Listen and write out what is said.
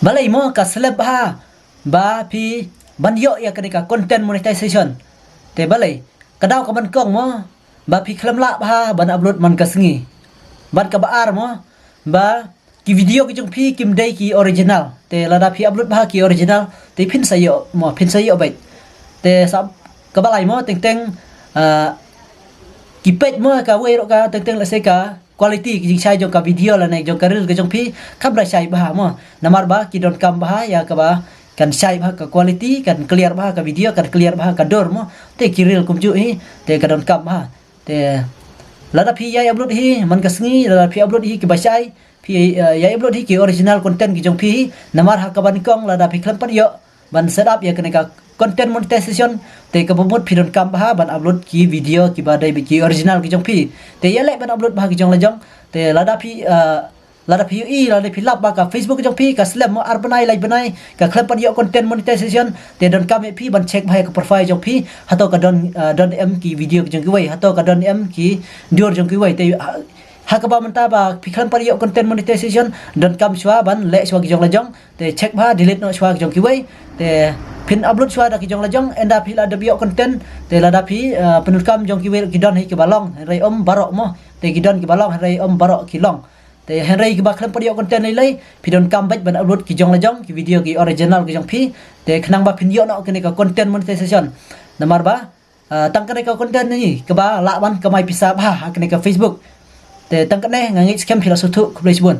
balai mo ka seleb ba pi ban yo ya kenika content monetization te balai kadau ka ban kong mo ba pi klam la ban upload man ka sengi ban ka baar mo ba ki video ki jong pi kim dai ki original te lada pi upload ki original te phin sayo bai te sab ka balai mo teng ki page mo ka we ro ka teng la se ka quality ki sai jong ka video la nei jong ka reel ka jong pi kham ra sai mo namar ba ki don kam ya ka ba kan sai ka quality kan clear ka video kan clear ka dor mo te ki reel kum ju hi te ka don kam te lada pi ya upload hi man ka sengi lada pi upload hi ki ba sai pi ya upload hi ki original content ki jong pi namar ka ban kong lada pi klam yo ban setup ya kenika content monetization te ka bomot pi don kam ban upload ki video ki ba dai ki original ki jong pi te ya le ban upload ki jong la jong te lada pi lada pi lap ba ka Facebook jong pi ka slam mo ar banai lai banai ka klam yo content monetization te don kam pi ban check ka profile jong pi hato ka don em ki video ki jong ki wai hato ka don em ki dior jong ki wai te hakaba menta ba pikhan par yo content monetization don kam shwa ban le shwa ki jong la jong te check ba delete no shwa ki jong ki wai te pin upload shwa da ki jong la jong enda pi la bio content te la da pi penut kam jong ki wai ki don hi ki balong rai om barok mo te ki don ki balong rai om barok ki long te henry ki ba khlan par yo content lai pi don kam baj ban upload ki jong la jong ki video ki original ki jong pi te khnang ba pin yo no ki ka content monetization namar ba tangkan ka content ni ka ba la ban ka mai pisa ba ka Facebook te tangkat ne ngangi scam philosophy ku boleh sebut